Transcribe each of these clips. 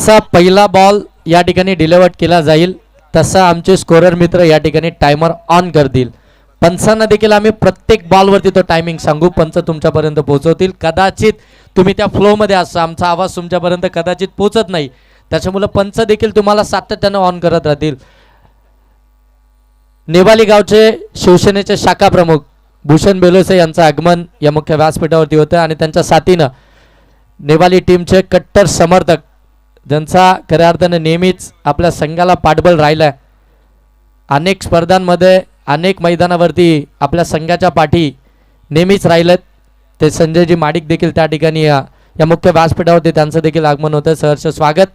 जसा पहिला बॉल या ठिकाणी डिलिव्हर्ड केला जाईल तसा आमचे स्कोरर मित्र या ठिकाणी टायमर ऑन करतील. पंचांना देखील आम्ही प्रत्येक बॉलवरती तो टायमिंग सांगू, पंच तुमच्यापर्यंत पोहोचवतील. कदाचित तुम्ही त्या फ्लोमध्ये असा आमचा आवाज तुमच्यापर्यंत कदाचित पोहोचत नाही, त्याच्यामुळे पंच देखील तुम्हाला सातत्यानं ऑन करत राहतील. नेवाली गावचे शिवसेनेचे शाखा प्रमुख भूषण बेलोसे यांचं आगमन या मुख्य व्यासपीठावरती होतं आणि त्यांच्या साथीनं नेवाली टीमचे कट्टर समर्थक ज्यांचा खऱ्या अर्थाने नेहमीच आपल्या संघाला पाठबळ राहिला, अनेक स्पर्धांमध्ये अनेक मैदानावरती आपल्या संघाच्या पाठी नेहमीच राहिलेत, ते संजयजी माडिक देखील त्या ठिकाणी या मुख्य व्यासपीठावरती त्यांचं देखील आगमन होतं. सहर्ष स्वागत.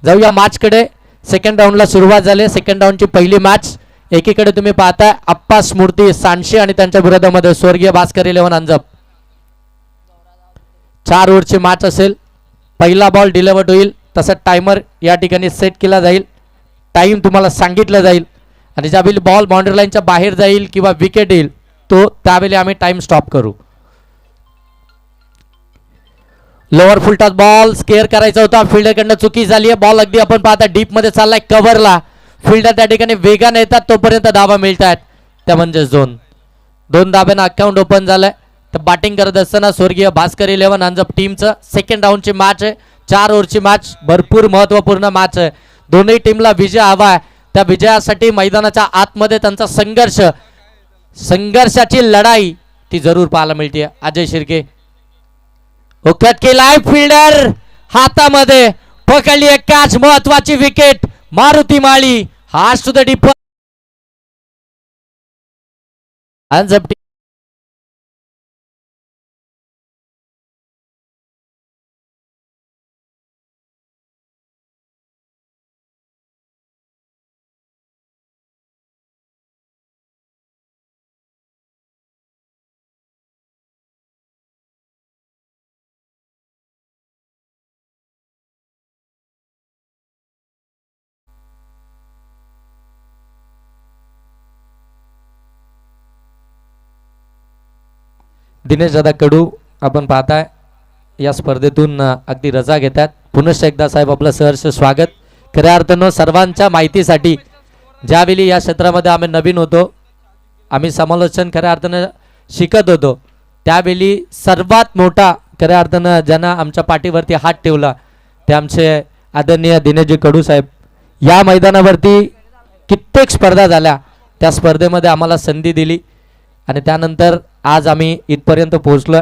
जाऊया मॅचकडे. सेकंड राऊंडला सुरुवात झाली. सेकंड राऊंडची पहिली मॅच. एकीकडे तुम्ही पाहताय अप्पा स्मृती सांडशी आणि त्यांच्या विरोधामध्ये स्वर्गीय भास्कर 11 अंजप. 4 ओव्हरची मॅच असेल. पहिला बॉल डिलिव्हर्ड होईल तसा टायमर या ठिकाणी सेट केला जाईल. टाइम तुम्हाला सांगितलं जाईल आणि ज्यावेळी बॉल बाउंड्री लाईनच्या बाहेर जाईल किंवा विकेट येईल तो त्यावेळी आम्ही टाइम स्टॉप करू. Lower full toss ball square करायचा होता, फिल्डरकडनं चुकी झाली आहे. बॉल अगदी आपण पाहता डीप मध्ये चाललाय कव्हरला. फिल्डर त्या ठिकाणी वेगाने येतात तोपर्यंत धावा मिळतात, त्या म्हणजे दोन धाब्यांना अकाउंट ओपन झालंय. तर बॅटिंग करत असताना स्वर्गीय भास्कर 11 अंजप टीमचं सेकंड राऊंडची मॅच आहे. 4 ओव्हरची मॅच, भरपूर महत्त्वपूर्ण मॅच आहे. दोन्ही टीमला विजय हवा आहे. त्या विजयासाठी मैदानाच्या आतमध्ये त्यांचा संघर्षाची लढाई ती जरूर पाहायला मिळते. अजय शिर्के ओक्यात केलाय, फिल्डर हातामध्ये पकडली एक कॅच, महत्वाची विकेट. मारुती माळी हा टू द डीप. अंजप दिनेश दादा कडू आपण पाहताय या स्पर्धेतून अगदी रजा घेतात. पुनश्च एकदा साहेब आपलं सहर्ष स्वागत. खऱ्या अर्थानं सर्वांच्या माहितीसाठी ज्यावेळी या क्षेत्रामध्ये आम्ही नवीन होतो, आम्ही समालोचन खऱ्या अर्थानं शिकत होतो, त्यावेळी सर्वात मोठा खऱ्या अर्थानं ज्यांना आमच्या पाठीवरती हात ठेवला ते आमचे आदरणीय दिनेशजी कडू साहेब. या मैदानावरती कित्येक स्पर्धा झाल्या, त्या स्पर्धेमध्ये आम्हाला संधी दिली आणि त्यानंतर आज आम्ही इथपर्यंत पोहोचलोय.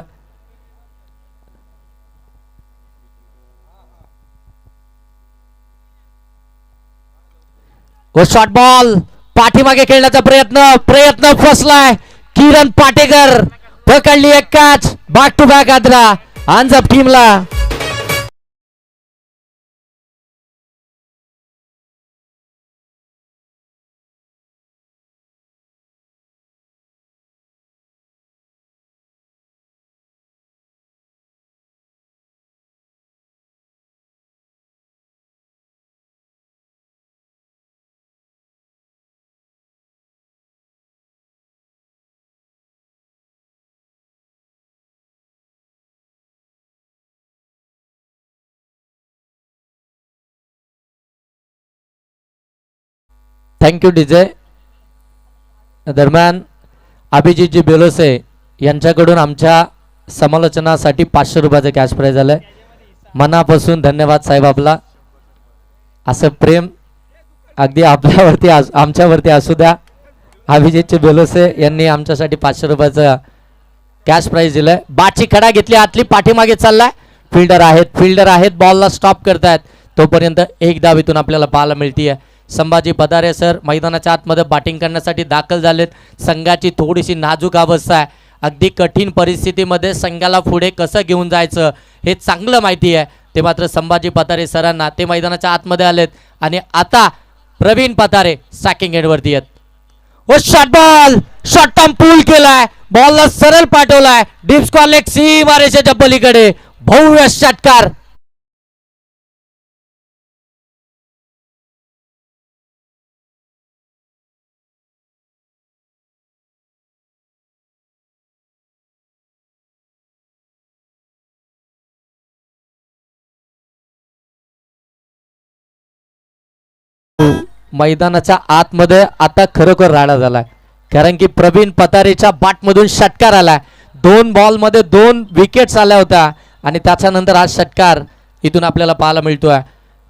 व शॉर्ट बॉल पाठीमागे खेळण्याचा प्रयत्न फसलाय. किरण पाटेकर पकडली एक कॅच, बॅक टू बॅक आदरा अंजप टीमला. Thank you DJ. दरम्यान अभिजितजी बेलोसे यांच्याकडून आमच्या समालोचनासाठी 500 रुपयाचं कॅश प्राइज आलंय. मनापासून धन्यवाद साहेब आपला. असं प्रेम अगदी आपल्यावरती आमच्यावरती असू द्या. अभिजितजी बेलोसे यांनी आमच्यासाठी 500 रुपयाचं कॅश प्राइज दिलंय. बाची खडा घेतली, आतली पाठीमागे चाललाय. फिल्डर आहेत बॉलला स्टॉप करतायत, तोपर्यंत एक धाव इथून आपल्याला पाहायला मिळतीये. संभाजी पदारे सर मैदानाच्या आतमध्ये बॅटिंग करण्यासाठी दाखल झालेत. संघाची थोडीशी नाजूक अवस्था आहे. अगदी कठीण परिस्थितीमध्ये संघाला पुढे कसं घेऊन जायचं हे चांगलं माहिती आहे. ते मात्र संभाजी पतारे सरांना ते मैदानाच्या आतमध्ये आलेत आणि आता प्रवीण पतारे सॅकिंग एंडवरती आहेत. ओ शॉर्ट बॉल, शॉर्ट टर्म पूल केलाय, बॉलला सरळ पाठवलाय डीप स्क्वेअर लेग सीमारेषेच्या पलीकडे. भव्य षटकार. मैदानाच्या आतमध्ये आता खरोखर राडा झाला, कारण की प्रवीण पतारेच्या बॅटमधून षटकार आला. 2 बॉलमध्ये 2 विकेट्स आल्या होत्या आणि त्याच्यानंतर हा षटकार इथून आपल्याला पाहायला मिळतोय.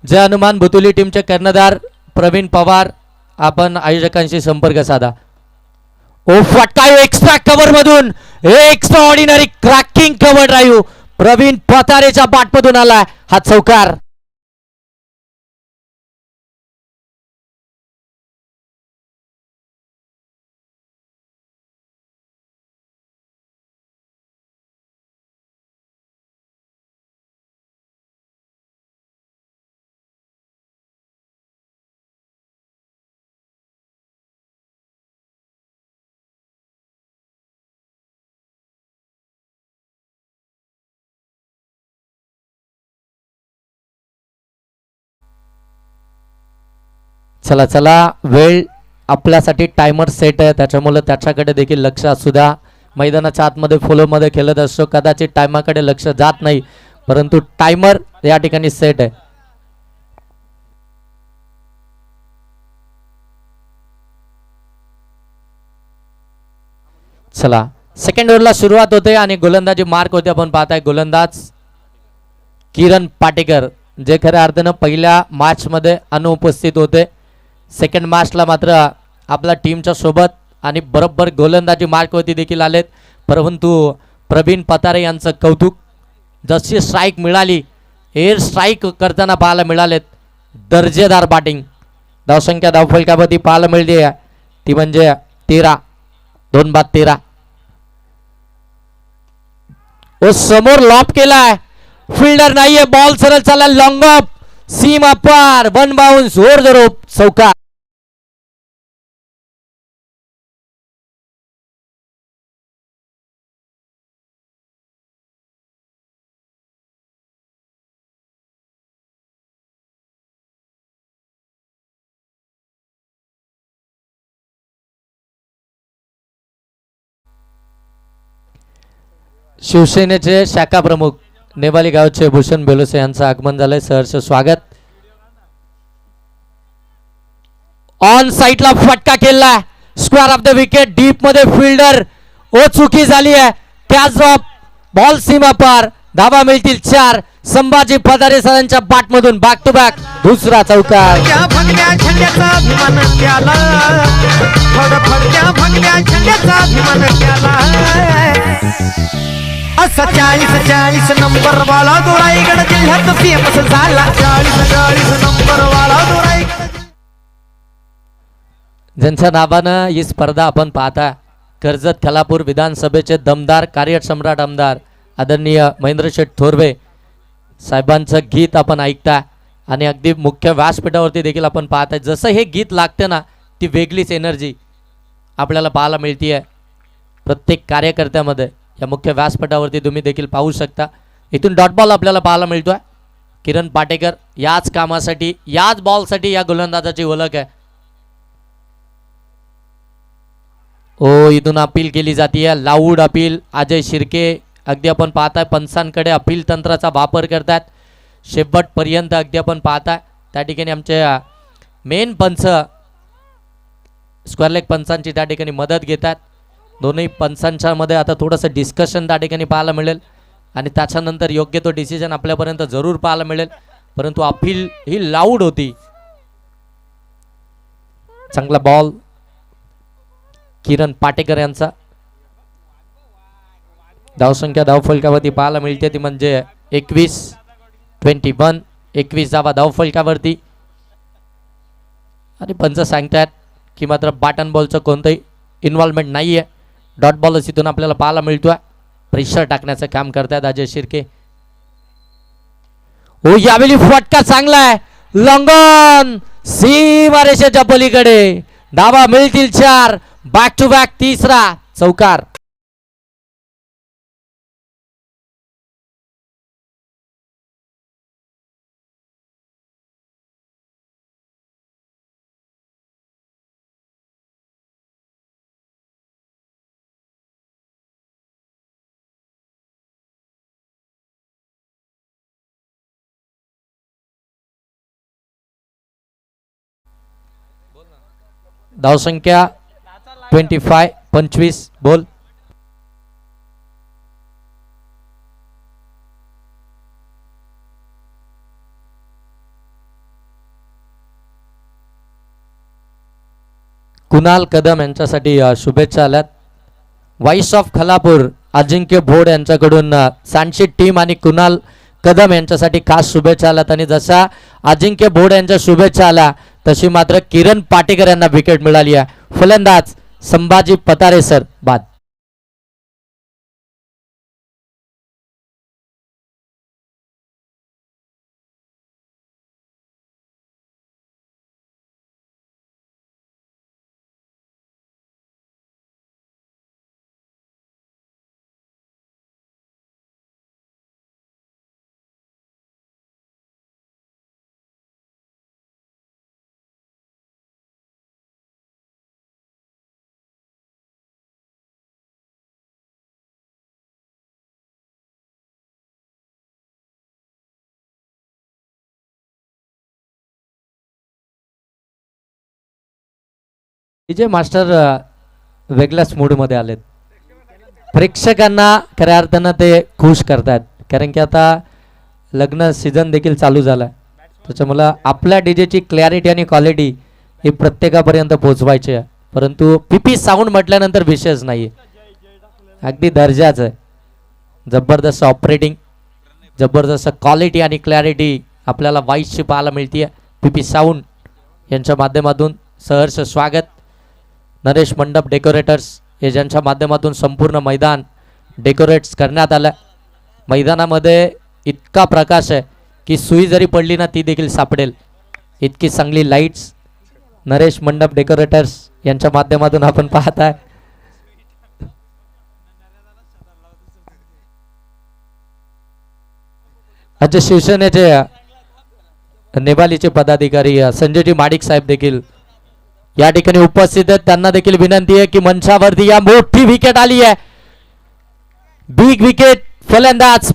जय हनुमान भुतुली टीमचे कर्णधार प्रवीण पवार, आपण आयोजकांशी संपर्क साधा. ओ फटका एक्स्ट्रा कव्हर मधून extraordinary cracking cover drive Praveen पतारेच्या बॅटमधून आला हा चौकार. चला चला, वेळ आपल्यासाठी टायमर सेट आहे, त्याच्यामुळे त्याच्याकडे देखील लक्ष असू द्या. मैदानाच्या आतमध्ये फॉलोमध्ये खेळत असतो, कदाचित टायमाकडे लक्ष जात नाही, परंतु टायमर या ठिकाणी सेट आहे. चला, सेकंड ओव्हरला सुरुवात होते आणि गोलंदाजी मार्क होते. आपण पाहताय गोलंदाज किरण पाटेकर, जे खऱ्या अर्थानं पहिल्या मॅचमध्ये अनुपस्थित होते. सेकंड मॅचला मात्र आपल्या टीमच्या सोबत आणि बरोबर गोलंदाजी मार्कवरती देखील आलेत. परंतु प्रवीण पतारे यांचं कौतुक, जशी स्ट्राईक मिळाली एअर स्ट्राईक करताना पाहायला मिळालेत. दर्जेदार बॅटिंग, धावसंख्या धावफलकावरती पाहायला मिळते ती म्हणजे 13, 2 बाद 13. ओ समोर लॉप केलाय, फिल्डर नाहीये, बॉल सरळ चालला लॉंग ऑफ, सीमा पार, 1 बाउन्स, ओव्हर द रोप, चौकार. शिवसेनेचे शाखा प्रमुख नेवाली गावचे भूषण बेलोसे यांचं आगमन झालंय. सहर्ष स्वागत. ऑन साइडला फटका केला, square off the wicket, deep मध्ये फिल्डर ओ चुकी झाली आहे, कॅच ड्रॉप, बॉल सीमा पार, धावा मिळतील 4. संभाजी पदारे सरांच्या बॅट मधून बॅक टू बॅक दुसरा चौकार. असा 40 नंबर वाला तो रायगड जिल्ह्यात फेमस झाला. 40 नंबर वाला तो रायगड. ज्यांच्या नावानं ही स्पर्धा आपण पाहता, कर्जत खलापूर विधानसभेचे दमदार कार्यसम्राट आमदार आदरणीय महेंद्र शेठ थोरवे साहेबांचं गीत आपण ऐकता आणि अगदी मुख्य व्यासपीठावरती देखील आपण पाहताय. जसं हे गीत लागते ना, ती वेगळीच एनर्जी आपल्याला पाहायला मिळते आहे प्रत्येक कार्यकर्त्यामध्ये. या मुख्य व्यासपीठावरती तुम्ही देखील पाहू शकता. इथून डॉट बॉल आपल्याला पाहायला मिळतोय. किरण पाटेकर याच कामासाठी, याच बॉलसाठी या गोलंदाजाची ओळख आहे. ओ इथून अपील केली जाते, लाऊड अपील. अजय शिर्के अगदी आपण पाहताय पंचांकडे अपील तंत्राचा वापर करतात शेवटपर्यंत. अगदी आपण पाहताय त्या ठिकाणी आमचे मेन पंच स्क्वेअर लेग पंचांची त्या ठिकाणी मदत घेतात. दोन्ही पंचांच्या मध्ये आता थोडंसं डिस्कशन त्या ठिकाणी पाहायला मिळेल आणि त्याच्यानंतर योग्य तो डिसिजन आपल्यापर्यंत जरूर पाहायला मिळेल. परंतु अपील ही लाऊड होती. चांगला बॉल किरण पाटेकर यांचा. धावसंख्या धावफलकावरती पाहायला मिळते ती म्हणजे 21 21 धावा धावफलकावरती. आणि पंच सांगतात की मात्र बॅटन बॉलचं कोणतंही इन्व्हॉल्वमेंट नाही आहे. डॉट बॉलच इथून आपल्याला पाहायला मिळतोय. प्रेशर टाकण्याचं काम करतात अजय शिर्के. ओ यावेळी फटका चांगला आहे, लंगन सीमा रेषेच्या पलीकडे, धावा मिळतील 4. बॅक टू बॅक तिसरा चौकार. धावसंख्या 25 बोल. कुणाल कदम यांच्यासाठी शुभेच्छा आल्यात. वाईस ऑफ खलापूर अजिंक्य भोड यांच्याकडून सांडशी टीम आणि कुणाल कदम यांच्यासाठी खास शुभेच्छा आल्यात. आणि जसा अजिंक्य भोड यांच्या शुभेच्छा आल्या तशी मात्र किरण पाटेकर यांना विकेट मिळाली आहे. फलंदाज संभाजी पतारे सर बाद. विजय मास्टर वेगळ्याच मूडमध्ये आलेत. प्रेक्षकांना खऱ्या अर्थानं ते खुश करतात, कारण की आता लग्न सीझन देखील चालू झाला आहे. त्याच्यामुळं आपल्या डीजेची क्लॅरिटी आणि क्वालिटी ही प्रत्येकापर्यंत पोहोचवायची आहे. परंतु पीपी साऊंड म्हटल्यानंतर विषयच नाही आहे, अगदी दर्जाचं आहे. जबरदस्त ऑपरेटिंग, जबरदस्त क्वालिटी आणि क्लॅरिटी आपल्याला वाईसची पाहायला मिळते. पीपी साऊंड यांच्या माध्यमातून सहर्ष स्वागत. नरेश मंडप डेकोरेटर्स हे ज्यांच्या माध्यमातून संपूर्ण मैदान डेकोरेट्स करण्यात आलं. मैदानामध्ये इतका प्रकाश आहे की सुई जरी पडली ना ती देखील सापडेल, इतकी चांगली लाईट्स नरेश मंडप डेकोरेटर्स यांच्या माध्यमातून आपण पाहताय. आजचे शिवसेनेचे नेवालीचे पदाधिकारी संजयजी माडिक साहेब देखील या ठिकाणी उपस्थित आहेत. त्यांना देखील विनंती आहे की मंचावरती या मोठी विकेट आली आहे, बिग विकेट. फलंदाज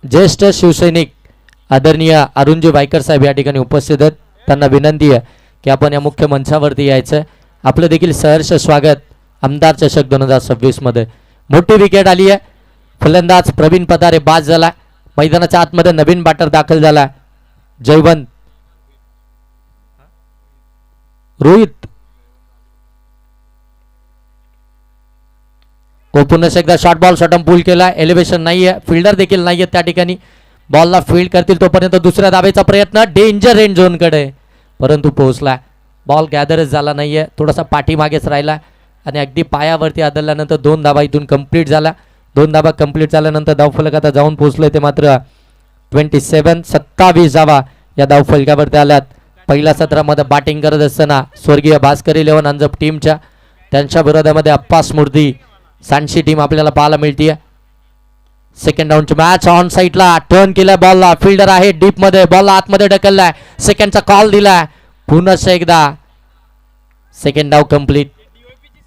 ज्येष्ठ शिवसैनिक आदरणीय अरुणजी वायकर साहेब या ठिकाणी उपस्थित आहेत. त्यांना विनंती आहे की आपण या मुख्य मंचावरती यायचं. आपलं देखील सहर्ष स्वागत आमदार चषक 2026 मध्ये. मोठी विकेट आली आहे. फलंदाज प्रवीण पतारे बाद झाला. मैदानाच्या आतमध्ये नवीन बॅटर दाखल झाला जयवंत रोहित. पुन्हा एकदा शॉर्ट बॉल शॉटम पूल केला. एलिव्हेशन नाहीये, फिल्डर देखील नाहीये त्या ठिकाणी. बॉलला फील्ड करतील तोपर्यंत दुसऱ्या धावेचा प्रयत्न डेंजर रेंज झोन कडे, परंतु पोहोचला. बॉल गॅदरच झाला नाहीये, थोडासा पाठीमागेच राहिला आणि अगदी पायावरती आदळल्यानंतर 2 धावा इथून कंप्लीट झाला. 2 धावा कंप्लीट झाल्यानंतर धावफलक आता जाऊन पोहोचलोय ते मात्र 27 धावा या धावफलकावरती आल्यात. पहिल्या सत्रामध्ये बॅटिंग करत असताना स्वर्गीय भास्कर 11 अंजप टीमच्या त्यांच्या विरोधामध्ये अप्पा स्मृती सांडशी टीम आपल्याला पाहायला मिळते. सेकंड राऊंडची मॅच ऑन साईडला टर्न केलाय. बॉलला फिल्डर आहे डीप मध्ये, बॉलला आतमध्ये ढकललाय. सेकंडचा कॉल दिलाय. पुन्हा एकदा सेकंड डाव complete.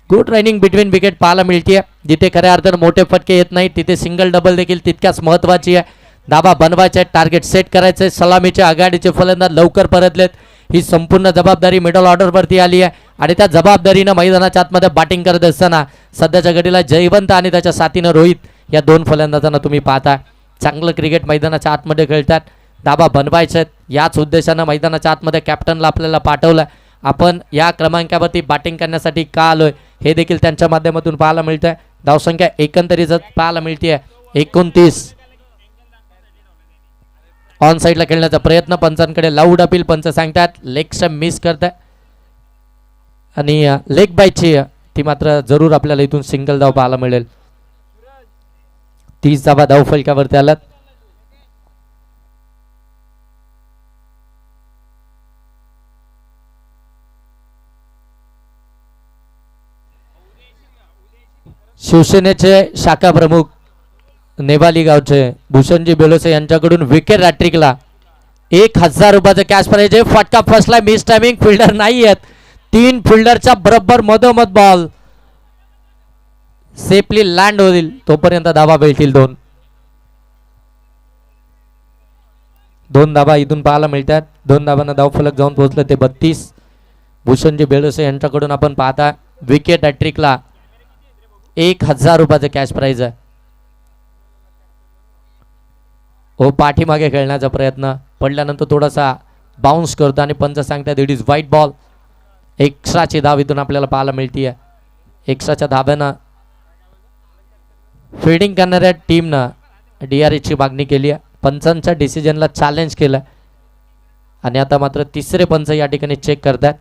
Good running between wicket पाहायला मिळते. जिथे खऱ्या अर्थानं मोठे फटके येत नाहीत तिथे सिंगल डबल देखील तितक्याच महत्वाची आहे. धाबा बनवायचे, टार्गेट सेट करायचे. सलामीचे आघाडीचे फलंदाज लवकर परतलेत. ही संपूर्ण जबाबदारी मिडल ऑर्डरवरती आली आहे आणि त्या जबाबदारीनं मैदानाच्या आतमध्ये बॅटिंग करत असताना सध्याच्या घडीला जयवंत आणि त्याच्या साथीनं रोहित या 2 फलंदाजांना तुम्ही पाहता. चांगलं क्रिकेट मैदानाच्या आतमध्ये खेळतात. धाबा बनवायचे आहेत याच उद्देशानं मैदानाच्या आतमध्ये कॅप्टनला आपल्याला पाठवलं. आपण या क्रमांकावरती बॅटिंग करण्यासाठी का आलोय हे देखील त्यांच्या माध्यमातून पाहायला मिळतंय. धावसंख्या एकंदरीत पाहायला मिळते 29. ऑन साईडला खेळण्याचा प्रयत्न, पंचांकडे लाऊड अपील. पंच सांगतात लेग स्टंप मिस करताय आणि लेग बायची ती मात्र जरूर आपल्याला इथून सिंगल धाव पाहायला मिळेल. 30 धावा धाव फलकावरती आलात. शिवसेनेचे शाखा प्रमुख नेवाली गावचे भूषणजी बेलोसे यांच्याकडून विकेट हॅट्रिकला 1000 रुपयाचं कॅश प्राइज आहे. फटका फसला, मिस टायमिंग, फिल्डर नाही आहेत. 3 फिल्डरच्या बरोबर मधोमध बॉल सेफली लँड होईल तोपर्यंत धावा भेटतील. दोन धावा इथून पाहायला मिळतात. 2 धावांना धावफलक जाऊन पोहोचलं ते 32. भूषणजी बेलोसे यांच्याकडून आपण पाहता विकेट हॅट्रिकला 1000 रुपयाचं कॅश प्राइज आहे. हो पाठीमागे खेळण्याचा प्रयत्न पडल्यानंतर थोडासा बाउन्स करतो आणि पंच सांगतात इट इज व्हाईट बॉल. एक्स्ट्राची धाव इथून आपल्याला पाहायला मिळते. एक्स्ट्राच्या धाब्यानं फिल्डिंग करणाऱ्या टीमनं DRSची मागणी केली आहे. पंचांच्या डिसिजनला चॅलेंज केलं आणि आता मात्र तिसरे पंच या ठिकाणी चेक करतात.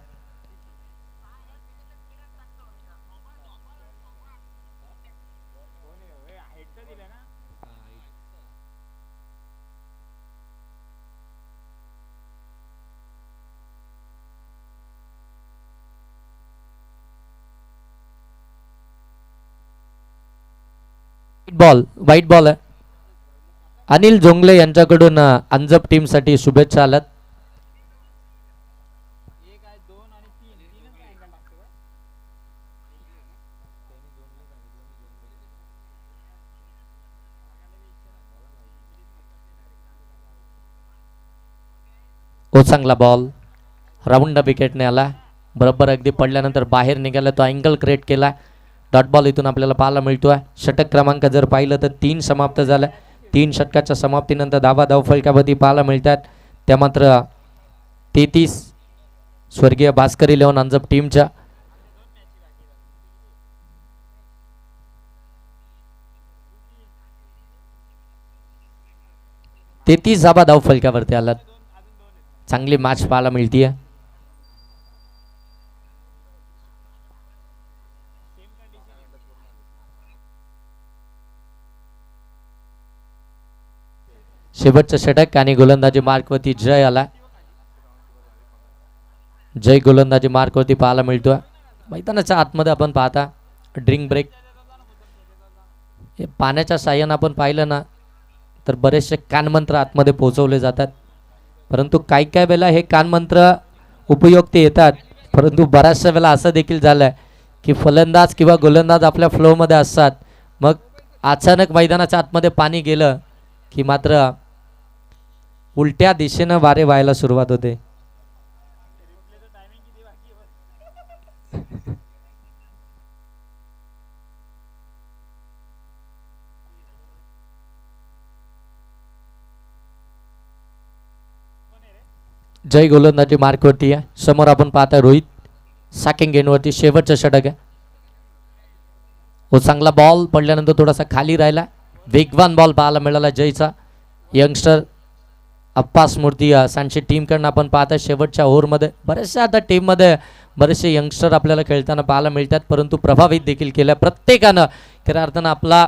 व्हाईट बॉल आहे. अनिल जोंगले यांच्याकडून अंजप टीम साठी शुभेच्छा आल्यात. ओ चांगला बॉल राऊंड विकेटने आला. बरोबर अगदी पडल्यानंतर बाहेर निघाला, तो अँगल क्रिएट केला. डॉट बॉल इथून आपल्याला पाहायला मिळतोय. षटक क्रमांक जर पाहिलं तर 3 समाप्त झाला. 3 षटकाच्या समाप्तीनंतर धावा धावफलकावरती पाहायला मिळतात त्या मात्र 33 स्वर्गीय भास्कर 11 अंजप टीमच्या. धावा धावफलकावरती आलात. चांगली मॅच पाहायला मिळतीये. शेवटचं षटक आणि गोलंदाजी मार्कवरती जय आला. जय गोलंदाजी मार्कवरती पाहायला मिळतोय. मैदानाच्या आतमध्ये आपण पाहता ड्रिंक ब्रेक हे पाण्याच्या साह्यानं आपण पाहिलं ना तर बरेचसे कानमंत्र आतमध्ये पोहोचवले जातात. परंतु काही वेळेला हे कानमंत्र उपयुक्त येतात. परंतु बऱ्याचशा वेळेला असं देखील झालं की फलंदाज किंवा गोलंदाज आपल्या फ्लोमध्ये असतात. मग अचानक मैदानाच्या आतमध्ये पाणी गेलं की मात्र उलट्या दिशेनं वारे व्हायला सुरुवात होते. जय गोलंदाजी मार्कवरती आहे. समोर आपण पाहता रोहित साकिंग गेनवरती शेवटचं षटक आहे. हो चांगला बॉल पडल्यानंतर थोडासा खाली राहिला. वेगवान बॉल पाहायला मिळाला जयचा. यंगस्टर अप्पास मूर्ती सांची टीमकडनं आपण पाहता शेवटच्या ओव्हरमध्ये बरेचसे आता टीममध्ये बरेचसे यंगस्टर आपल्याला खेळताना पाहायला मिळतात. परंतु प्रभावित देखील केल्या प्रत्येकानं खऱ्या अर्थानं आपला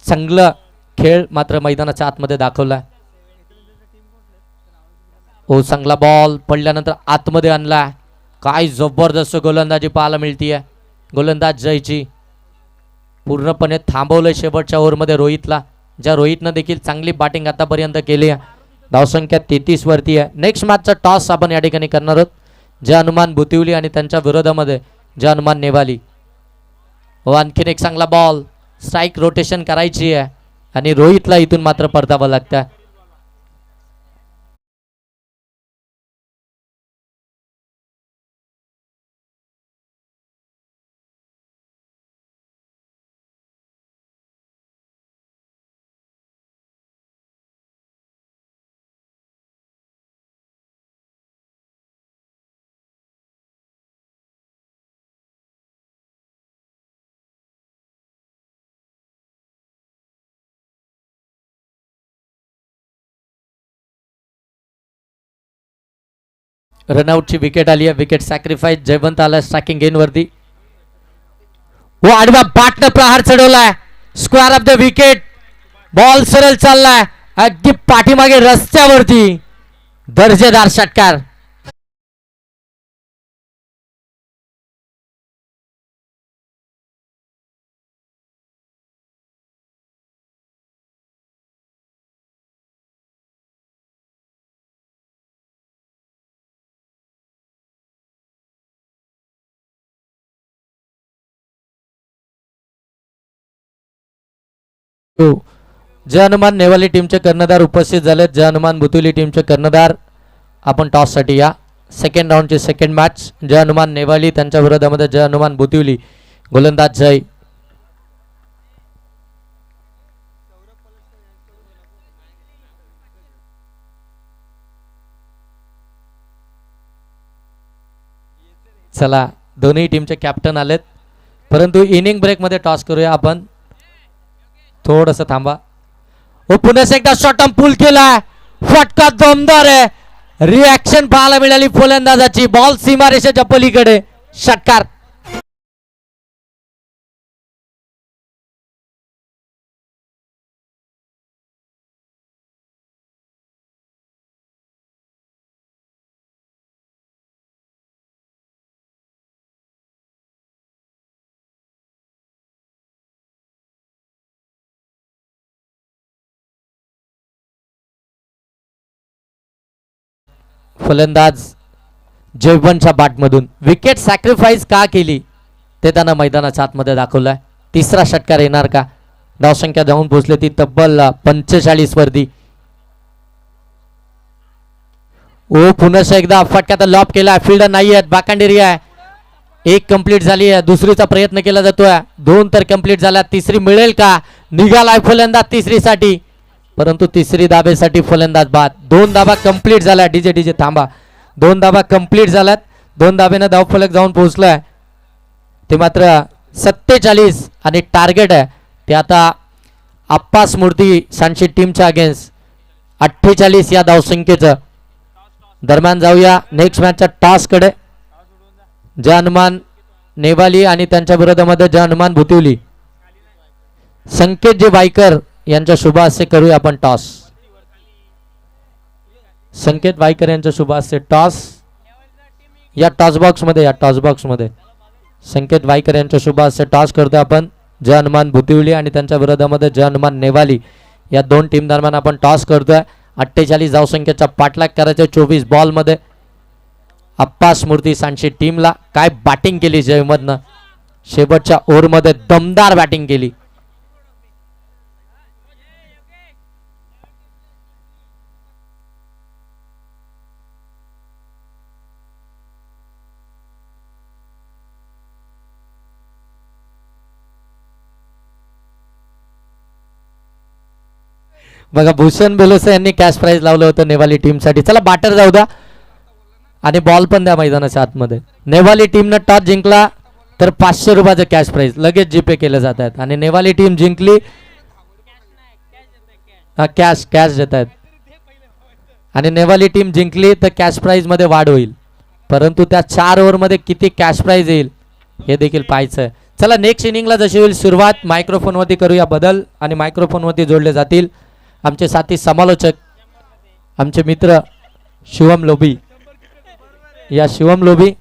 चांगलं खेळ मात्र मैदानाच्या आतमध्ये दाखवला. ओ चांगला बॉल पडल्यानंतर आतमध्ये आणला. काय जबरदस्त गोलंदाजी पाहायला मिळतीये. गोलंदाज जयची पूर्णपणे थांबवलं शेवटच्या ओव्हरमध्ये रोहितला. ज्या रोहितनं देखील चांगली बॅटिंग आतापर्यंत केली आहे. धावसंख्या 33 वरती आहे. नेक्स्ट मॅचचा टॉस आपण या ठिकाणी करणार आहोत. जे हनुमान बुतिवली आणि त्यांच्या विरोधामध्ये जे हनुमान नेवाली. हो आणखीन एक चांगला बॉल. स्ट्राईक रोटेशन करायची आहे आणि रोहितला इथून मात्र परतावं लागतं. रनआउटची विकेट आली आहे. विकेट सॅक्रिफाईस जयवंत आला स्ट्रायकिंग गेनवरती. व आडव्या बाटनं प्रहार चढवलाय. Square off the wicket. Ball सरळ चाललाय अगदी पाठीमागे रस्त्यावरती. दर्जेदार षटकार. जय हनुमान नेवाली टीमचे कर्णधार उपस्थित झालेत. जय हनुमान बुतुली टीमचे कर्णधार आपण टॉससाठी या. सेकंड राऊंडची सेकंड मॅच जय हनुमान नेवाली त्यांच्या विरोधामध्ये जय हनुमान बुतुली. गोलंदाज जय. चला दोन्ही टीमचे कॅप्टन आलेत, परंतु इनिंग ब्रेकमध्ये टॉस करूया आपण. थोडंसं थांबा. ओ पुन्हा एकदा शॉर्ट पूल केलाय. फटका दमदार आहे. रिॲक्शन पाहायला मिळाली फलंदाजाची. बॉल सीमारेषेच्या पलीकडे. षटकार. फलंदाज जयवंतच्या बॅटमधून विकेट सॅक्रिफाईस का केली ते त्यांना मैदानाच्या आतमध्ये दाखवलंय. तिसरा षटकार येणार का? धावसंख्या जाऊन पोहोचली ती तब्बल 45 वरती. ओ पुन्हा एकदा फटक्यात लॉप केला. फिल्डर नाही आहेत. बाकांडेरी आहे. एक कंप्लीट झाली आहे. दुसरीचा प्रयत्न केला जातोय. 2 तर कंप्लीट झाल्या. तिसरी मिळेल का? निघालाय फलंदाज तिसरीसाठी, परंतु तिसरी दाबेसाठी फलंदाज बाद. 2 धाबा कंप्लीट झाल्या. डीजे थांबा. 2 धाबा कंप्लीट झाल्यात. 2 धाब्यानं धावफलक जाऊन पोहोचलाय. ते मात्र 47 आणि टार्गेट आहे ते आता आप्पा स्मृती सांची टीमच्या अगेन्स्ट 48 या धावसंख्येचं. दरम्यान जाऊया नेक्स्ट मॅचच्या टॉसकडे. जय हनुमान नेवाली आणि त्यांच्या विरोधामध्ये जय हनुमान भुतिवली. संकेतजी वायकर यांच्या शुभ हस्ते करूया आपण टॉस. संकेत वायकर यांच्या शुभ हस्ते टॉस. या टॉस बॉक्समध्ये संकेत वायकर यांच्या शुभ हस्ते टॉस करतोय आपण. जय हनुमान भुतिवली आणि त्यांच्या विरोधामध्ये जय हनुमान नेवाली या 2 टीम दरम्यान आपण टॉस करतोय. 48 धावसंख्येचा पाठलाग करायचा 24 बॉलमध्ये. आप्पा स्मृती सांची टीमला काय बॅटिंग केली जयमधनं. शेवटच्या ओव्हरमध्ये दमदार बॅटिंग केली. बघा भूषण बेलोसे यांनी कॅश प्राइज लावलं होतं नेवाली टीमसाठी. चला बॅटर जाऊ द्या आणि बॉल पण द्या मैदानाच्या आतमध्ये. नेवाली टीमनं टॉस जिंकला तर 500 रुपयाचं कॅश प्राइज लगेच जीपे केले जात आहेत. आणि नेवाली टीम जिंकली कॅश देत आहेत. आणि नेवाली टीम जिंकली तर कॅश प्राइज मध्ये वाढ होईल, परंतु त्या 4 ओव्हरमध्ये किती कॅश प्राइज येईल हे देखील पाहायचं आहे. चला नेक्स्ट इनिंगला जशी होईल सुरुवात मायक्रोफोनवरती करूया बदल आणि मायक्रोफोनवरती जोडले जातील आमचे साथी समालोचक, आमचे मित्र शिवम लोभी. या शिवम लोभी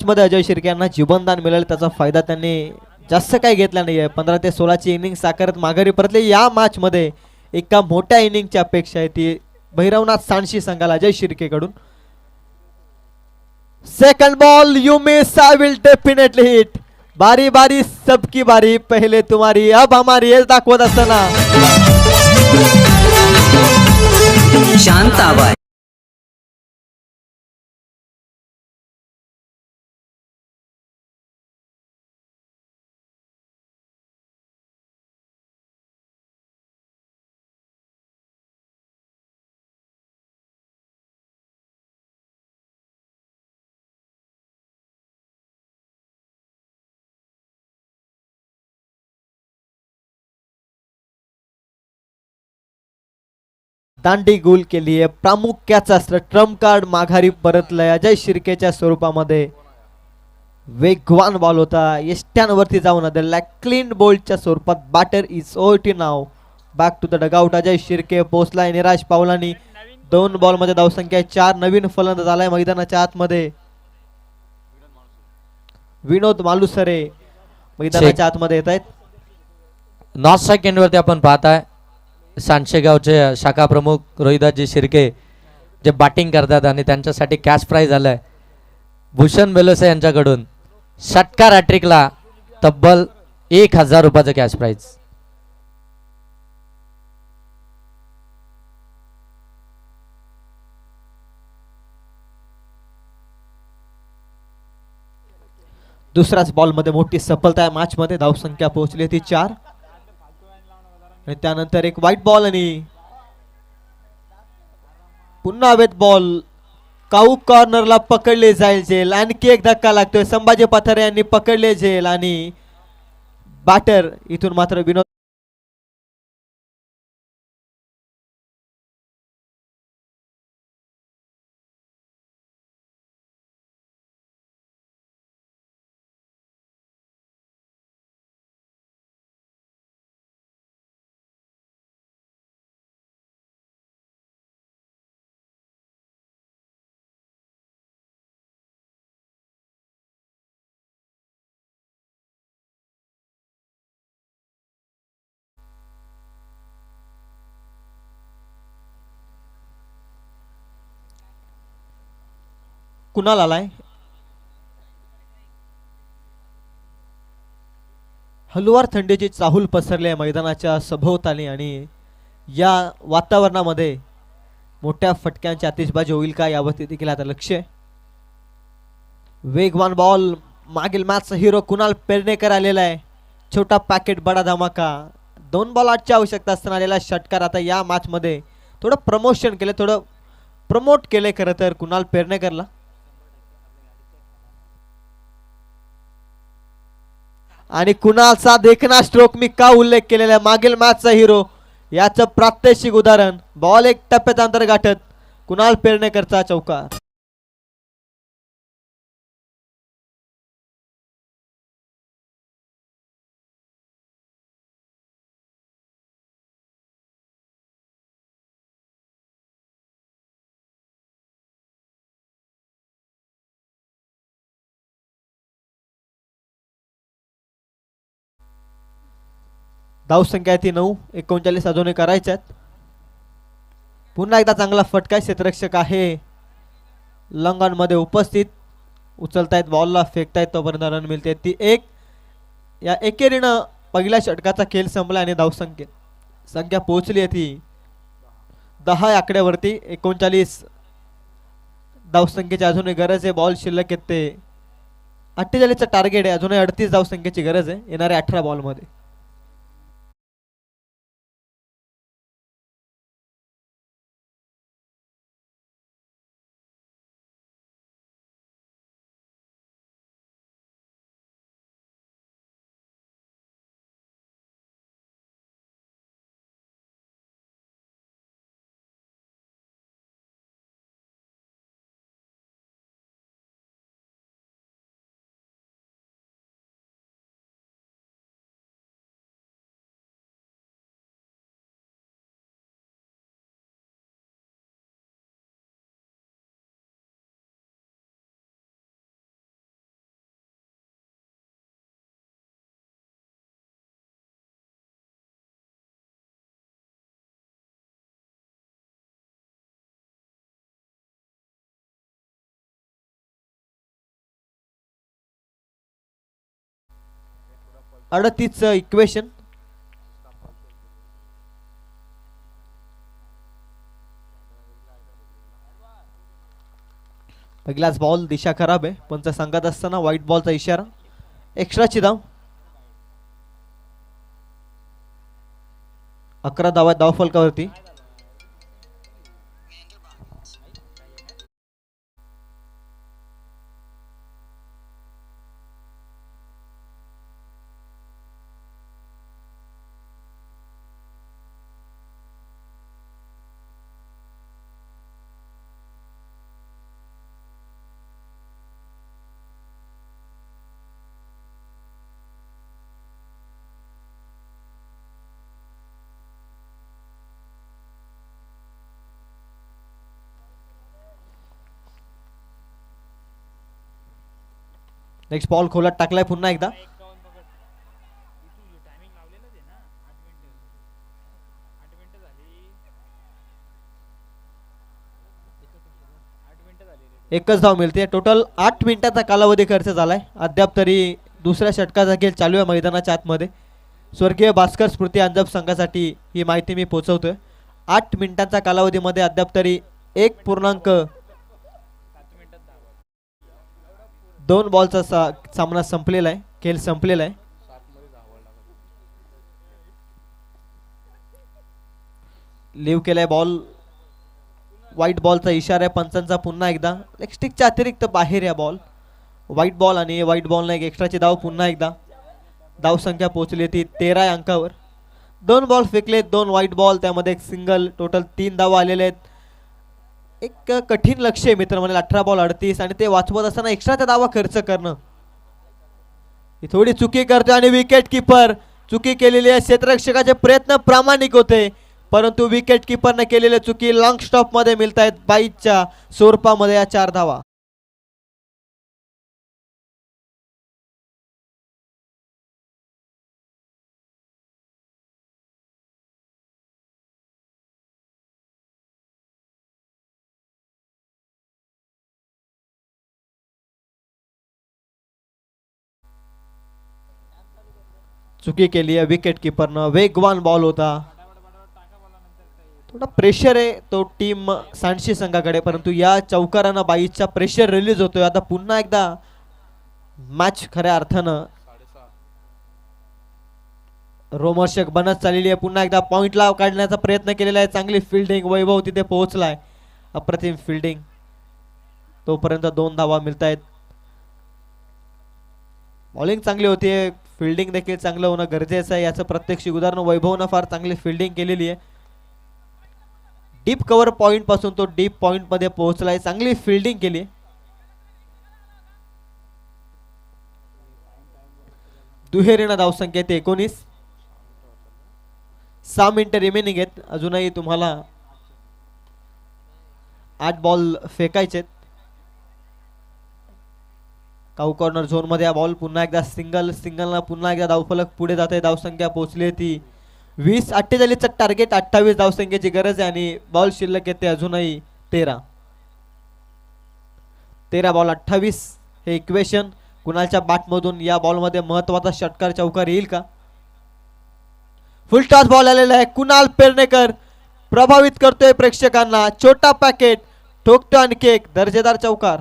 मध्ये अजय शिर्के यांना जीवनदान मिळालं, त्याचा फायदा त्यांनी जास्त काही घेतला नाहीये. 15 ते 16ची इनिंग साकारत माघारी परतले. या मॅच मध्ये एका मोठ्या इनिंगची अपेक्षा आहे, ती भैरवनाथ सांडशी संघाला अजय शिर्के कडून. Second ball you miss, I will definitely hit. बारी बारी सबकी बारी, पहले तुम्हारी अब हमारी, हेच दाखवत असताना शांताबाई दांडी गुल केली आहे. प्रामुख्याचा ट्रम्प कार्ड माघारी परतलंय अजय शिर्केच्या स्वरूपामध्ये. वेगवान बॉल होता, यष्ट्यांवरती जाऊन दिला क्लीन बोल्डच्या स्वरूपात. Batter is out now back to the dugout. Ajay Shirke पोहोचलाय निराश पावलांनी. 2 बॉल मध्ये धावसंख्या 4. नवीन फलंदाज आलाय मैदानाच्या आतमध्ये, विनोद मालुसरे मैदानाच्या आतमध्ये येत आहेत. नॉर्थ सेकंड वरती आपण पाहताय सांशेगावचे शाखा प्रमुख रोहिदासजी शिर्के जे बॅटिंग करतात आणि त्यांच्यासाठी कॅश प्राइज आलाय भूषण बेलोसे यांच्याकडून. षटकार हॅट्रिकला तब्बल 1000 रुपयाचं कॅश प्राइज. दुसऱ्याच बॉल मध्ये मोठी सफलता आहे मॅच मध्ये. धावसंख्या पोहोचली ती 4. आणि त्यानंतर एक व्हाईट बॉल आणि पुन्हा वेट बॉल. काऊ कॉर्नरला पकडले जाईल झेल. आणखी एक धक्का लागतोय. संभाजी पथारे यांनी पकडले झेल आणि बॅटर इथून मात्र विनोद कुणाल आलाय. हलवार थंडीची चाहूल पसरली आहे मैदानाच्या सभोवताली आणि या वातावरणामध्ये मोठ्या फटक्यांची आतिषबाजी होईल का यावरती देखील आता लक्ष आहे. वेगवान बॉल. मागील मॅचचा हिरो कुणाल पेडणेकर आलेला आहे. छोटा पॅकेट बडा धमाका. 2 बॉल 8ची आवश्यकता असताना आलेला षटकार. आता या मॅच मध्ये थोडं प्रमोशन केलं, थोडं प्रमोट केले खरं तर कुणाल पेडणेकरला. आणि कुणालचा देखना स्ट्रोक मी का उल्लेख केलेला आहे, मागील मॅचचा हिरो याचं प्रात्यक्षिक उदाहरण. बॉल एक टप्प्यात अंतर गाठत कुणाल पेडणेकरचा चौकार. धावसंख्या ती 9. 39 अजूनही करायच्यात. पुन्हा एकदा चांगला फटका. क्षेत्ररक्षक आहे लंगॉन मध्ये उपस्थित. उचलतायत बॉलला, फेकतायत तोपर्यंत रन मिळते ती 1. या एकेरीनं पहिल्या षटकाचा खेळ संपला आणि संख्या पोहोचली आहे ती 10 आकड्यावरती. 39 धावसंख्येची अजूनही गरज आहे. बॉल शिल्लक येते 48चं टार्गेट आहे. अजूनही 38 धावसंख्येची गरज आहे येणाऱ्या 18 बॉलमध्ये. 38 इक्वेशन. पहिलाच बॉल दिशा खराब आहे, पंच सांगत असताना व्हाईट बॉलचा इशारा. एक्स्ट्राची धाव. 11 धावा धाव फलकावरती. नेक्स्ट बॉल खोलात टाकलाय पुन्हा एकदा. एकच धाव मिळते. टोटल 8 मिनिटाचा कालावधी खर्च झालाय. अद्याप तरी दुसऱ्या षटकाचा खेळ चालू आहे मैदानाच्या आतमध्ये. स्वर्गीय भास्कर स्मृती अंजप संघासाठी ही माहिती मी पोहोचवतोय. 8 मिनिटांच्या कालावधीमध्ये अद्याप तरी 1.2 बॉलचा सामना संपलेला आहे. खेळ संपलेला आहे. लिव्ह केलाय बॉल. व्हाईट बॉलचा इशारा आहे पंचांचा पुन्हा एकदा. एक स्टिकच्या अतिरिक्त बाहेर या बॉल. व्हाईट बॉल आणि व्हाईट बॉलने एक एक्स्ट्राची धाव पुन्हा एकदा. धाव संख्या पोहोचली ती 13 अंकावर. 2 बॉल फेकले, 2 व्हाईट बॉल, त्यामध्ये एक सिंगल. टोटल 3 धावा आलेले आहेत. एक कठीण लक्ष आहे मित्र म्हणजे 18 बॉल 38 आणि ते वाचवत असताना एक्स्ट्राचा धावा खर्च करणं ही थोडी चुकी करते. आणि विकेट किपर चुकी केलेली आहे. क्षेत्ररक्षकाचे प्रयत्न प्रामाणिक होते परंतु विकेट किपरने केलेले चुकी लॉंग स्टॉप मध्ये मिळत आहेत 22च्या स्वरूपामध्ये या 4 धावा. चुकी केली आहे विकेट किपरनं. वेगवान बॉल होता. थोडा प्रेशर आहे तो टीम सांडशी संघाकडे परंतु या चौकारानं 22चा प्रेशर रिलीज होतोय. आता पुन्हा एकदा मॅच खऱ्या अर्थानं रोमर्षक बनत चाललेली आहे. पुन्हा एकदा पॉइंटला काढण्याचा प्रयत्न केलेला आहे. चांगली फिल्डिंग. वैभव तिथे पोहोचलाय. अप्रतिम फिल्डिंग. तोपर्यंत 2 धावा मिळत आहेत. बॉलिंग चांगली होती. फिल्डिंग देखील चांगलं होणं गरजेचं आहे. याचं प्रत्यक्ष उदाहरण वैभवनं फार चांगली फिल्डिंग केलेली आहे. डीप कव्हर पॉइंट पासून तो डीप पॉइंट मध्ये पोहोचलाय. चांगली फिल्डिंग केली. दुहेरीनं धावसंख्या 19. 6 मिनिटं रिमेनिंग आहेत. अजूनही तुम्हाला 8 बॉल फेकायचे. काऊ कॉर्नर झोन मध्ये हा बॉल पुन्हा एकदा सिंगलना पुन्हा एकदा धावफलक पुढे जाते. धावसंख्या पोहोचली ती 20. 48चं टार्गेट. 28 धावसंख्येची गरज आहे आणि बॉल शिल्लक येते अजूनही 13 बॉल 28 हे इक्वेशन. कुणालच्या बॅटमधून या बॉलमध्ये महत्वाचा षटकार चौकार येईल का? फुल टॉस बॉल आलेला आहे. कुणाल पेडणेकर प्रभावित करतोय प्रेक्षकांना. छोटा पॅकेट ठोकतो आणखी एक दर्जेदार चौकार.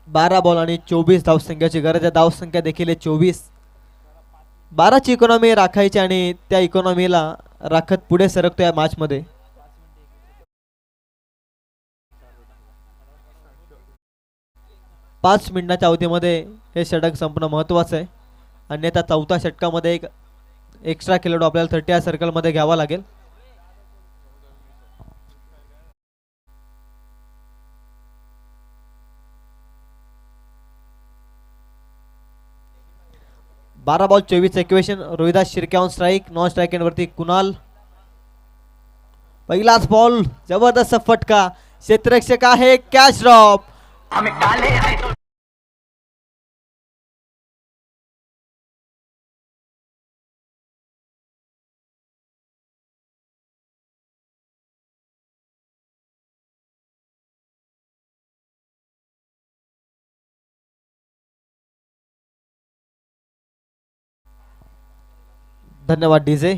12 बॉल आणि 24 धावसंख्याची गरज आहे. धावसंख्या देखील 24. 12ची इकॉनॉमी राखायची आणि त्या इकॉनॉमीला राखत पुढे सरकतो या मॅच मध्ये. 5 मिनिटाच्या अवधीमध्ये हे षटक संपणं महत्त्वाचं आहे. अन्यथा चौथ्या षटकामध्ये एक एक्स्ट्रा खेळाडू आपल्याला 30 या सर्कलमध्ये घ्यावा लागेल. बारा ball 24 equation. Rohidas Shirke on strike. Non strike वरती कुणाल. पहिलाच बॉल जबरदस्त फटका. क्षेत्ररक्षक आहे कॅच ड्रॉप. धन्यवाद डीजे.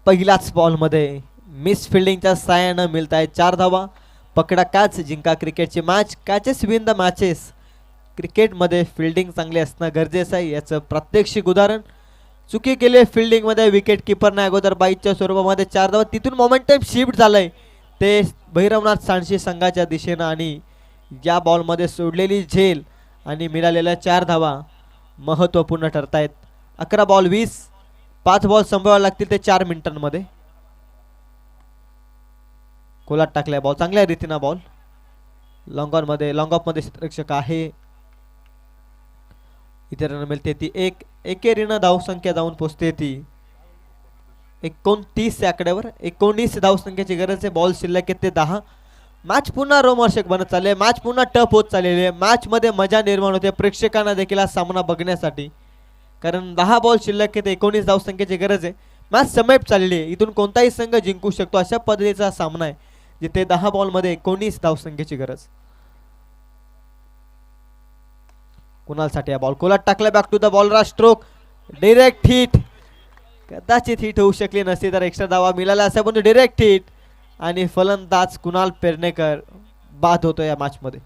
पहिल्याच बॉलमध्ये मिस फिल्डिंगच्या साहाय्यानं मिळत आहे 4 धावा. पकडा कॅच जिंका क्रिकेटची match. Catches win the matches. क्रिकेटमध्ये फिल्डिंग चांगली असणं गरजेचं आहे याचं प्रात्यक्षिक उदाहरण. चुकी केली फिल्डिंगमध्ये विकेट किपरने अगोदर बाईच्या स्वरूपामध्ये 4 धावा. तिथून मोमेंटम शिफ्ट झालंय ते भैरवनाथ सांडशी संघाच्या दिशेनं आणि या बॉलमध्ये सोडलेली झेल आणि मिळालेल्या 4 धावा महत्त्वपूर्ण ठरतायत. 11 बॉल 20. 5 बॉल संपवावे लागतील ते 4 मिनिटांमध्ये. कोलात टाकलाय बॉल चांगल्या रीतीनं. बॉल लॉंग ऑन मध्ये लॉंग ऑफ मध्ये क्षेत्ररक्षक आहे. इथे रन मिळते ती एक. एकेरीनं धावसंख्या जाऊन पोचते ती 29 या आकड्यावर. 19 धावसंख्येची गरज आहे. बॉल शिल्लक आहेत ते 10. मॅच पुन्हा रोमहर्षक बनत चालले. मॅच पुन्हा टफ होत चाललेली आहे. मॅच मध्ये मजा निर्माण होते प्रेक्षकांना देखील हा सामना बघण्यासाठी. कारण 10 बॉल शिल्लक आहेत. 19 धावसंख्येची गरज आहे. मॅच समेप चाललेली आहे. इथून कोणताही संघ जिंकू शकतो अशा पद्धतीचा सामना आहे जिथे 10 बॉल मध्ये 19 धावसंख्येची गरज. कुणालसाठी हा बॉल कोलात टाकला. Back to the ball. रा स्ट्रोक डायरेक्ट हिट. कदाचित हिट होऊ शकली नसती तर एक्स्ट्रा धावा मिळाला असं पण डायरेक्ट हिट आणि फलंदाज कुणाल पेडणेकर बाद होतो या मॅच मध्ये.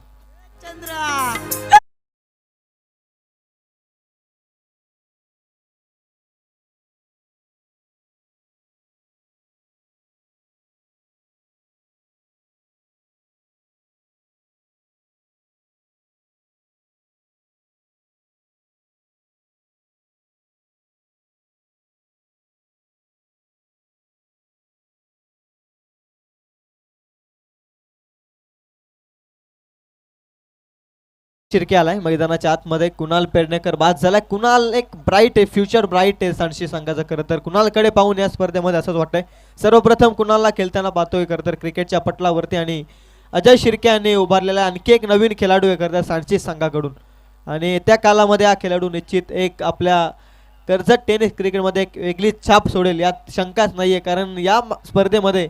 शिर्के आलाय मैदानाच्या आतमध्ये. कुणाल पेडणेकर बाद झालाय. कुणाल एक ब्राईट आहे. फ्युचर ब्राईट आहे सांडशी संघाचं. खरं तर कुणालकडे पाहून या स्पर्धेमध्ये असंच वाटतंय. सर्वप्रथम कुणालला खेळताना पाहतोय खरं तर क्रिकेटच्या पटलावरती आणि अजय शिर्के यांनी उभारलेला आणखी एक नवीन खेळाडू आहे खरं तर सांडशी संघाकडून. आणि त्या कालामध्ये हा खेळाडू निश्चित एक आपल्या कर्जत टेनिस क्रिकेटमध्ये एक वेगळी छाप सोडेल यात शंकाच नाहीये. कारण या स्पर्धेमध्ये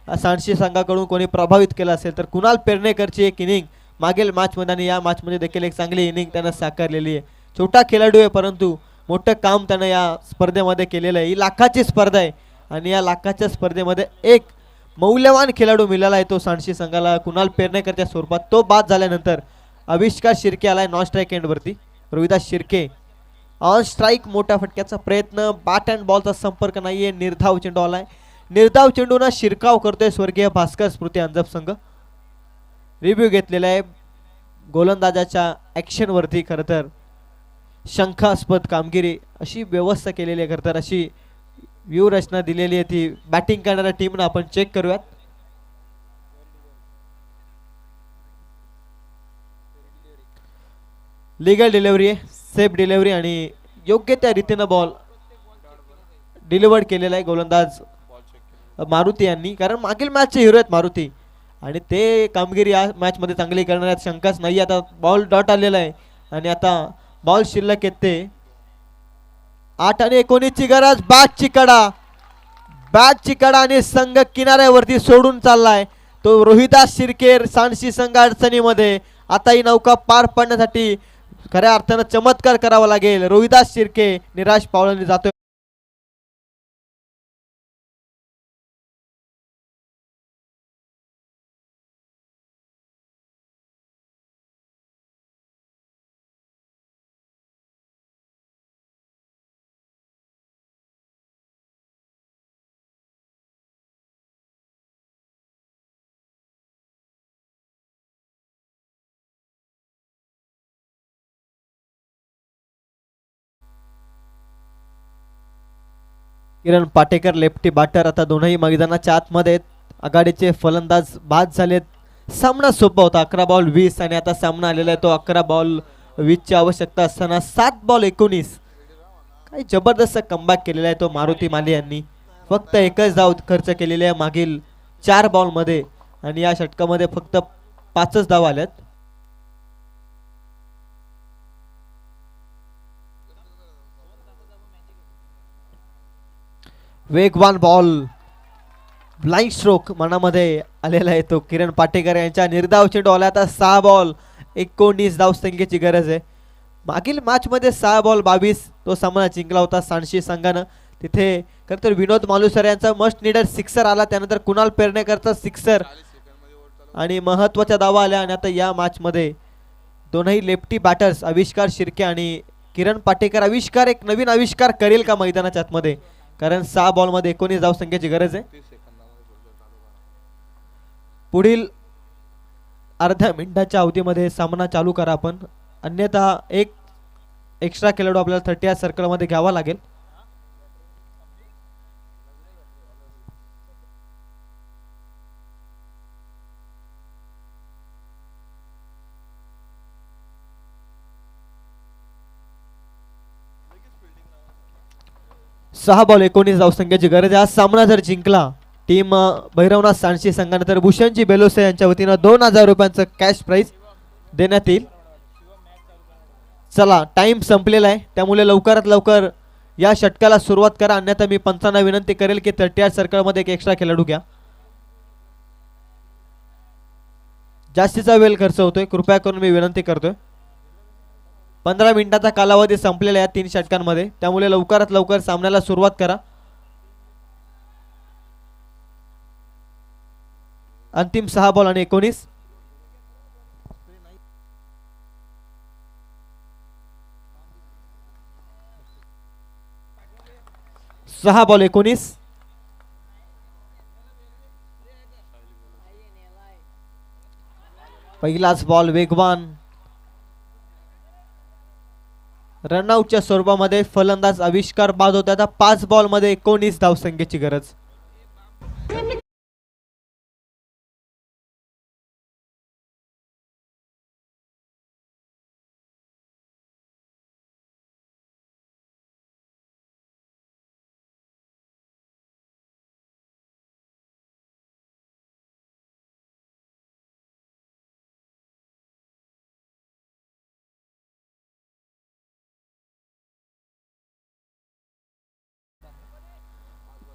सांडशी संघाकडून कोणी प्रभावित केलं असेल तर कुणाल पेडणेकरची एक इनिंग मागील मॅचमध्ये आणि या मॅचमध्ये देखील एक चांगली इनिंग त्यानं साकारलेली आहे. छोटा खेळाडू आहे परंतु मोठं काम त्यानं या स्पर्धेमध्ये केलेलं आहे. ही लाखाची स्पर्धा आहे आणि या लाखाच्या स्पर्धेमध्ये एक मौल्यवान खेळाडू मिळाला आहे तो सांडशी संघाला कुणाल पेडणेकरच्या स्वरूपात. तो बाद झाल्यानंतर आविष्कार शिर्के आलाय नॉन स्ट्राईक एंडवरती. Rohidas Shirke on strike. मोठ्या फटक्याचा प्रयत्न. बॅट अँड बॉलचा संपर्क नाहीये. निर्धाव चेंडू आलाय. निर्धाव चेंडूना शिरकाव करतोय स्वर्गीय भास्कर स्मृती अंजप संघ. रिव्ह्यू घेतलेला आहे गोलंदाजाच्या ॲक्शन वरती. खरं तर शंकास्पद कामगिरी अशी व्यवस्था केलेली आहे. खरं तर अशी व्यूहरचना दिलेली आहे ती बॅटिंग करणाऱ्या टीमनं आपण चेक करूयात. लिगल डिलिव्हरी आहे. सेफ डिलिव्हरी आणि योग्य त्या रीतीनं बॉल डिलिव्हर्ड केलेला आहे गोलंदाज मारुती यांनी. कारण मागील मॅचचे हिरो आहेत मारुती आणि ते कामगिरी या मॅचमध्ये चांगली करण्यात शंकाच नाही. आता बॉल डॉट आलेला आहे आणि आता बॉल शिल्लक येते 8 आणि 19 ची गरज. बॅटची कडा. बॅटची कडा आणि संघ किनाऱ्यावरती सोडून चाललाय तो रोहिदास शिर्के. सांडशी संघ अडचणीमध्ये. आता ही नौका पार पाडण्यासाठी खऱ्या अर्थानं चमत्कार करावा लागेल. रोहिदास शिर्के निराश पावलांनी जातोय. किरण पाटेकर लेफ्टी बॅटर आता दोनही मैदानाच्या आतमध्ये आहेत. आघाडीचे फलंदाज बाद झालेत. सामना सोपा होता 11 बॉल 20 आणि आता सामना आलेला आहे तो 11 बॉल 20 ची आवश्यकता असताना 7 बॉल 19. काही जबरदस्त कमबॅक केलेला आहे तो मारुती माली यांनी. फक्त एकच धाव खर्च केलेली आहे मागील 4 बॉलमध्ये आणि या षटकामध्ये फक्त 5च धाव आल्यात. वेगवान बॉल ब्लाइंड स्ट्रोक मनामध्ये आलेला आहे तो किरण पाटेकर यांच्या निर्धाव चेंडू आला. आता 6 बॉल 19 धावसंख्येची गरज आहे. मागील मॅच मध्ये 6 बॉल 22 तो सामना जिंकला होता सांडशी संघानं. तिथे खरं तर विनोद मालुसर यांचा मस्ट नीडेड सिक्सर आला, त्यानंतर कुणाल पेडणेकरचा सिक्सर आणि महत्वाच्या धावा आल्या. आणि आता या मॅच मध्ये दोनही लेफ्टी बॅटर्स आविष्कार शिर्के आणि किरण पाटेकर. आविष्कार एक नवीन आविष्कार करेल का मैदानाच्या आतमध्ये, कारण 6 बॉलमध्ये 19 धावसंख्येची गरज आहे. पुढील अर्ध्या मिनिटाच्या अवधीमध्ये सामना चालू करा आपण, अन्यथा एक एक्स्ट्रा खेळाडू आपल्याला 30 सर्कलमध्ये घ्यावा लागेल. सहा बॉल 19 धावसंख्येची गरज आहे. हा सामना जर जिंकला टीम भैरवनाथ सांडशी संघाने तर भूषणजी बेलोसे यांच्या वतीनं 2000 रुपयांचं कॅश प्राइज देण्यात येईल. चला टाइम संपलेला आहे, त्यामुळे लवकरात लवकर या षटकाला सुरुवात करा, अन्यथा मी पंचांना विनंती करेल की 38 सर्कलमध्ये एक एक्स्ट्रा खेळाडू घ्या. जास्तीचा वेळ खर्च होतोय, कृपया करून मी विनंती करतोय. 15 मिनिटाचा कालावधी संपलेला आहे 3 षटकांमध्ये, त्यामुळे लवकरात लवकर सामन्याला सुरुवात करा. अंतिम 6 बॉल आणि 19. 6 बॉल 19. पहिलाच बॉल वेगवान रनआउटच्या स्वरूपामध्ये फलंदाज आविष्कार बाद होता. आता 5 बॉलमध्ये 19 धावसंख्येची गरज.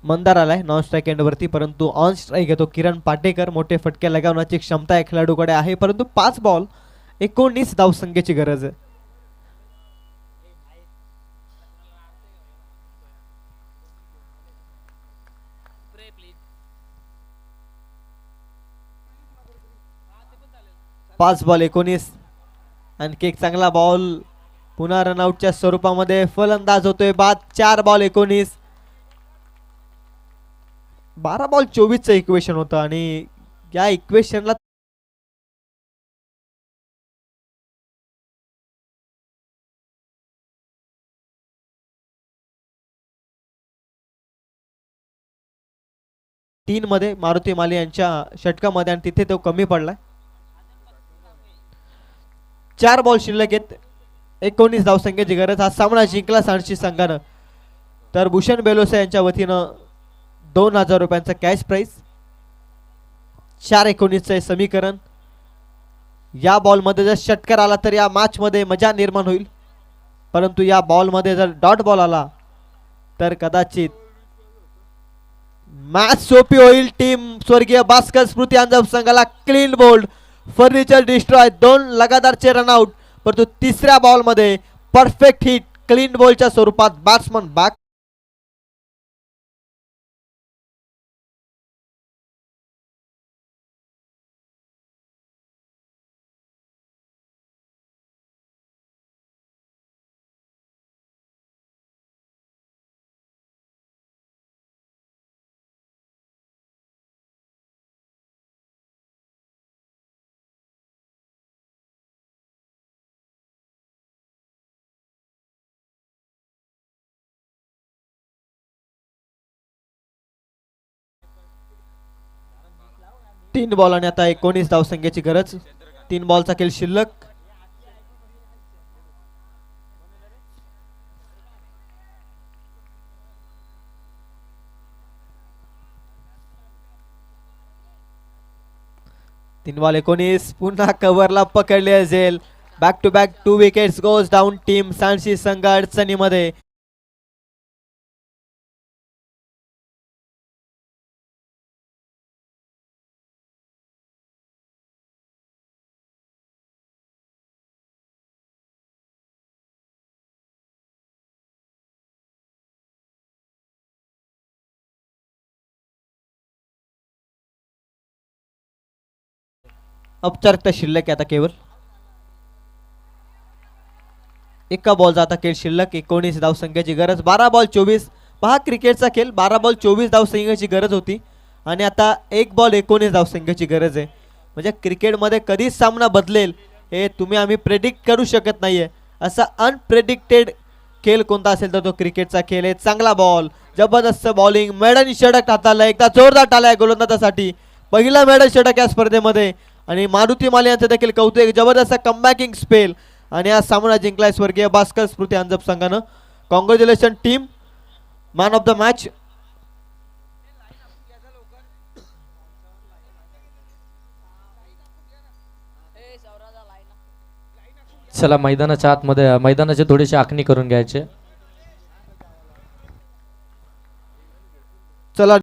मंदार आलाय नॉन स्ट्राईक एंड वरती, परंतु ऑन स्ट्राईक येतो किरण पाटेकर. मोठे फटके लगावण्याची क्षमता या खेळाडूकडे आहे, परंतु 5 बॉल 19 धावसंख्येची गरज आहे. पाच बॉल 19. आणखी एक चांगला बॉल पुन्हा रनआउटच्या स्वरूपामध्ये फलंदाज होतोय बाद. 4 बॉल 19. 12 बॉल 24चं इक्वेशन होतं आणि या इक्वेशनला तीन मध्ये मारुती माली यांच्या षटकामध्ये आणि तिथे तो कमी पडलाय. 4 बॉल शिल्लक आहेत, 19 धावसंख्येची गरज. हा सामना जिंकला सांडशी संघानं तर भूषण बेलोसे यांच्या वतीनं 2000 रुपयांचा कॅश प्राइज. 4-19चं समीकरण. या बॉलमध्ये जर षटकार आला तर या मॅच मध्ये मजा निर्माण होईल, परंतु या बॉलमध्ये जर डॉट बॉल आला तर कदाचित मॅच सोपी होईल. टीम स्वर्गीय भास्कर स्मृती अंजप संघाला क्लीन बोल्ड, फर्निचर डिस्ट्रॉय, 2 लगातारचे रनआउट, परंतु तिसऱ्या बॉलमध्ये परफेक्ट हिट क्लीन बॉलच्या स्वरूपात बॅट्समन बॅक. 3 बॉल आणि आता 19 धावसंख्येची गरज. 3 बॉलचा खेळ शिल्लक. तीन बॉल 19. पुन्हा कव्हरला पकडले असेल. Back to back 2 wickets goes down. Team सांडशी संघ अडचणीमध्ये. औपचारिकता शिल्लक आहे आता केवळ. एका बॉलचा आता खेळ शिल्लक. 19 धावसंख्येची गरज. 12 बॉल 24. पहा क्रिकेटचा खेळ. 12 बॉल 24 धावसंख्येची गरज होती आणि आता 1 बॉल 19 धावसंख्येची गरज आहे. म्हणजे क्रिकेटमध्ये कधीच सामना बदलेल हे तुम्ही आम्ही प्रेडिक्ट करू शकत नाहीये. असा अनप्रेडिक्टेड खेळ कोणता असेल तर तो क्रिकेटचा खेळ आहे. चांगला बॉल, जबरदस्त बॉलिंग, मेडन षटक हाताला. एकदा जोरदार टाळ्या गोलंदाजासाठी. पहिला मेडन षटक या स्पर्धेमध्ये आणि मारुती माले यांचं देखील कौतुक. जबरदस्त कमबॅकिंग स्पेल आणि हा सामना जिंकलाय स्वर्गीय भास्कर स्मृती अंजप संघानं. Congratulation team. Man of the match. चला मैदानाच्या आतमध्ये मैदानाची थोडीशी आखणी करून घ्यायचे. चला